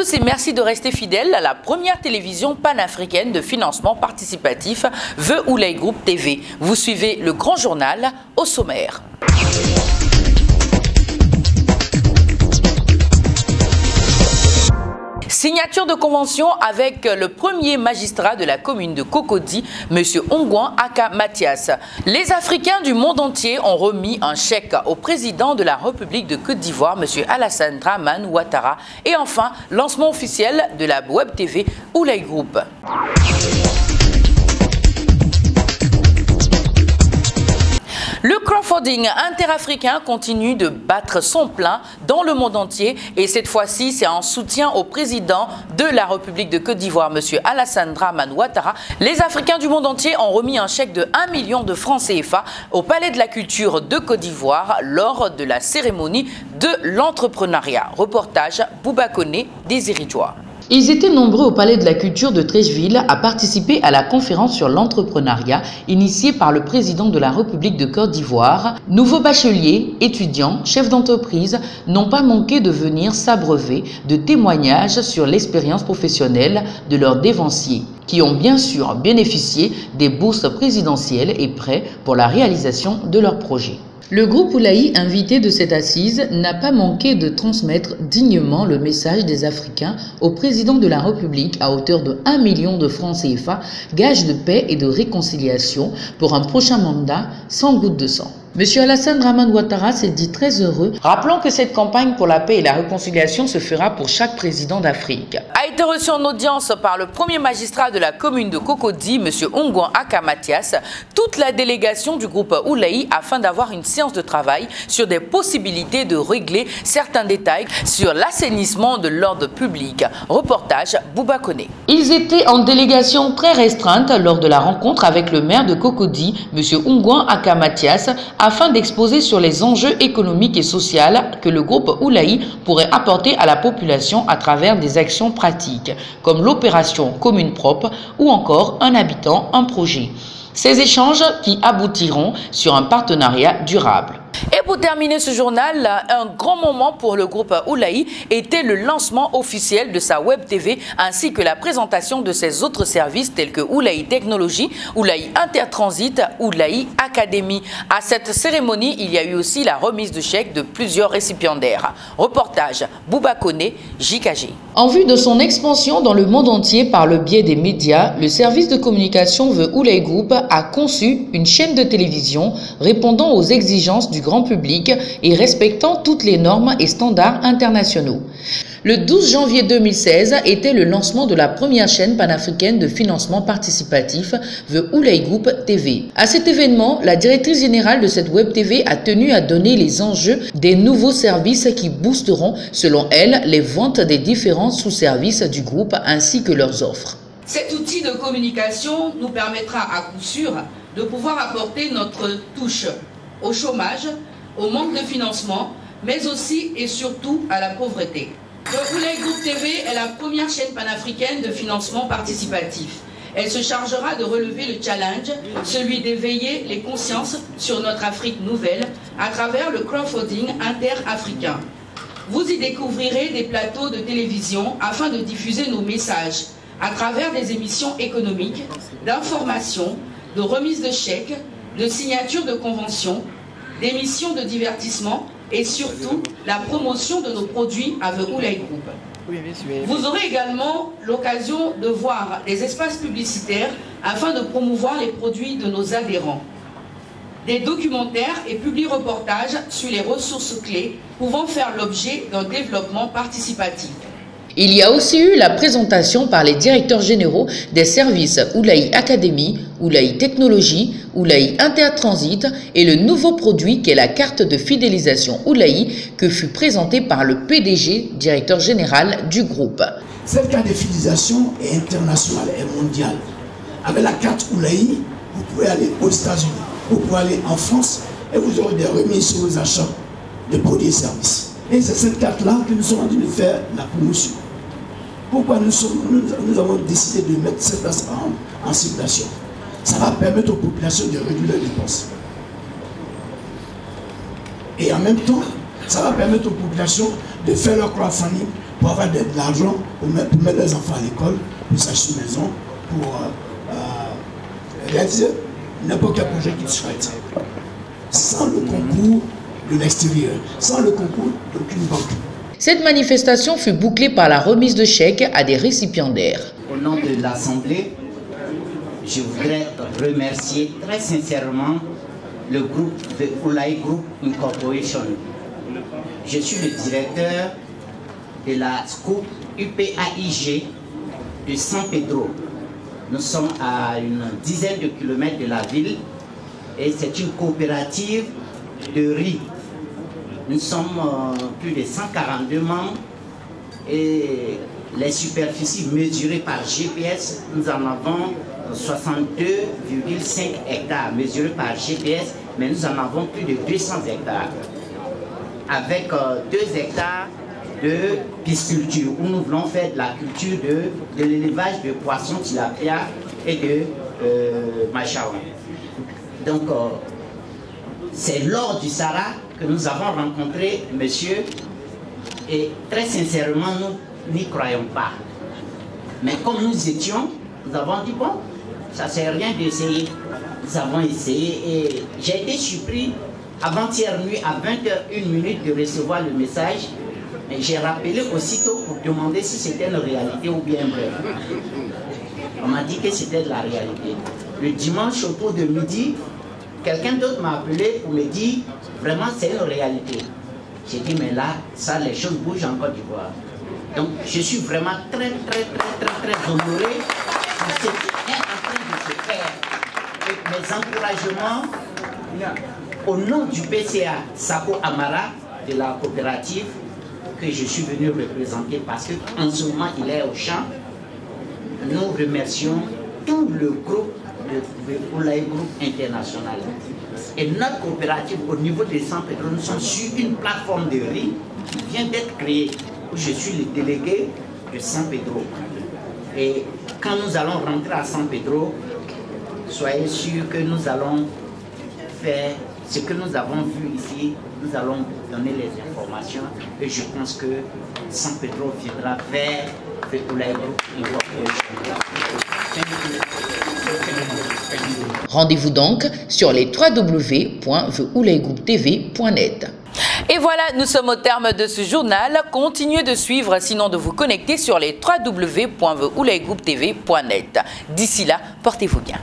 tous et merci de rester fidèles à la première télévision panafricaine de financement participatif The Oulay Group TV. Vous suivez le grand journal au sommaire. Signature de convention avec le premier magistrat de la commune de Cocody, M. Ongouan Aka Mathias. Les Africains du monde entier ont remis un chèque au président de la République de Côte d'Ivoire, M. Alassane Dramane Ouattara. Et enfin, lancement officiel de la web TV Oulay Group. Le crowdfunding interafricain continue de battre son plein dans le monde entier et cette fois-ci, c'est en soutien au président de la République de Côte d'Ivoire, M. Alassane Dramane Ouattara. Les Africains du monde entier ont remis un chèque de 1 million de francs CFA au Palais de la Culture de Côte d'Ivoire lors de la cérémonie de l'entrepreneuriat. Reportage Bouba Koné, Désiré Joie. Ils étaient nombreux au Palais de la Culture de Treichville à participer à la conférence sur l'entrepreneuriat initiée par le président de la République de Côte d'Ivoire. Nouveaux bacheliers, étudiants, chefs d'entreprise n'ont pas manqué de venir s'abreuver de témoignages sur l'expérience professionnelle de leurs dévanciers, qui ont bien sûr bénéficié des bourses présidentielles et prêts pour la réalisation de leurs projets. Le groupe Oulay, invité de cette assise, n'a pas manqué de transmettre dignement le message des Africains au président de la République à hauteur de 1 million de francs CFA, gage de paix et de réconciliation pour un prochain mandat sans goutte de sang. Monsieur Alassane Dramane Ouattara s'est dit très heureux, rappelant que cette campagne pour la paix et la réconciliation se fera pour chaque président d'Afrique. A été reçu en audience par le premier magistrat de la commune de Cocody, M. Ongouan Aka Mathias, toute la délégation du groupe Oulay afin d'avoir une séance de travail sur des possibilités de régler certains détails sur l'assainissement de l'ordre public. Reportage Bouba Koné. Ils étaient en délégation très restreinte lors de la rencontre avec le maire de Cocody, M. Ongouan Aka Mathias, afin d'exposer sur les enjeux économiques et sociaux que le groupe Oulay pourrait apporter à la population à travers des actions pratiques, comme l'opération Commune Propre ou encore Un habitant, un projet. Ces échanges qui aboutiront sur un partenariat durable. Et pour terminer ce journal, un grand moment pour le groupe Oulay était le lancement officiel de sa web TV ainsi que la présentation de ses autres services tels que Oulay Technologie, Oulay Intertransit, Oulay Academy. À cette cérémonie, il y a eu aussi la remise de chèques de plusieurs récipiendaires. Reportage Bouba Koné, JKG. En vue de son expansion dans le monde entier par le biais des médias, le service de communication The Oulay Group a conçu une chaîne de télévision répondant aux exigences du grand public et respectant toutes les normes et standards internationaux. Le 12 janvier 2016 était le lancement de la première chaîne panafricaine de financement participatif, The Oulay Group TV. À cet événement, la directrice générale de cette web TV a tenu à donner les enjeux des nouveaux services qui boosteront, selon elle, les ventes des différents sous-services du groupe ainsi que leurs offres. Cet outil de communication nous permettra à coup sûr de pouvoir apporter notre touche au chômage, au manque de financement, mais aussi et surtout à la pauvreté. The Oulay Group TV est la première chaîne panafricaine de financement participatif. Elle se chargera de relever le challenge, celui d'éveiller les consciences sur notre Afrique nouvelle à travers le crowdfunding interafricain. Vous y découvrirez des plateaux de télévision afin de diffuser nos messages à travers des émissions économiques, d'information, de remise de chèques, de signature de conventions, d'émissions de divertissement et surtout la promotion de nos produits à The Oulay Group. Vous aurez également l'occasion de voir des espaces publicitaires afin de promouvoir les produits de nos adhérents. Des documentaires et publi-reportages sur les ressources clés pouvant faire l'objet d'un développement participatif. Il y a aussi eu la présentation par les directeurs généraux des services Oulay Academy, Oulay Technologie, Oulay Intertransit et le nouveau produit qu'est la carte de fidélisation Oulay que fut présentée par le PDG, directeur général du groupe. Cette carte de fidélisation est internationale et mondiale. Avec la carte Oulay, vous pouvez aller aux États-Unis, vous pouvez aller en France et vous aurez des remises sur vos achats de produits et services. Et c'est cette carte-là que nous sommes en train de faire la promotion. Pourquoi nous avons décidé de mettre cette place en circulation? Ça va permettre aux populations de réduire leurs dépenses. Et en même temps, Ça va permettre aux populations de faire leur crowdfunding pour avoir de l'argent, pour mettre leurs enfants à l'école, pour s'acheter une maison, pour réaliser n'importe quel projet qu'ils souhaitent. Sans le concours de l'extérieur, sans le concours d'aucune banque. Cette manifestation fut bouclée par la remise de chèques à des récipiendaires. Au nom de l'Assemblée, je voudrais remercier très sincèrement le groupe de Oulay Group Incorporation. Je suis le directeur de la SCOOP UPAIG de San Pedro. Nous sommes à une dizaine de kilomètres de la ville et c'est une coopérative de riz. Nous sommes plus de 142 membres et les superficies mesurées par GPS, nous en avons 62,5 hectares mesurés par GPS, mais nous en avons plus de 200 hectares. Avec 2 hectares de pisciculture, où nous voulons faire de la culture de l'élevage de poissons tilapia et de macharon. Donc, c'est lors du Sahara que nous avons rencontré monsieur, et très sincèrement, nous n'y croyons pas. Mais comme nous étions, nous avons dit, bon, ça ne sert à rien d'essayer. Nous avons essayé et j'ai été surpris avant-hier nuit à 21h01 de recevoir le message. Mais j'ai rappelé aussitôt pour demander si c'était une réalité ou bien vrai. On m'a dit que c'était de la réalité. Le dimanche autour de midi, quelqu'un d'autre m'a appelé pour me dire vraiment c'est une réalité. J'ai dit mais là, ça les choses bougent en Côte d'Ivoire. Donc je suis vraiment très honoré pour ce qui est en train de se faire. Et mes encouragements au nom du PCA Sako Amara de la coopérative que je suis venu représenter parce qu'en ce moment il est au champ. Nous remercions tout le groupe de Oulay Group International. Et notre coopérative au niveau de San Pedro, nous sommes sur une plateforme de riz qui vient d'être créée, où je suis le délégué de San Pedro. Et quand nous allons rentrer à San Pedro, soyez sûrs que nous allons faire ce que nous avons vu ici, nous allons donner les informations et je pense que San Pedro viendra vers le Oulay Group Incorporation. Rendez-vous donc sur les www.theoulaygrouptv.net. Et voilà, nous sommes au terme de ce journal. Continuez de suivre, sinon de vous connecter sur les www.theoulaygrouptv.net. D'ici là, portez-vous bien.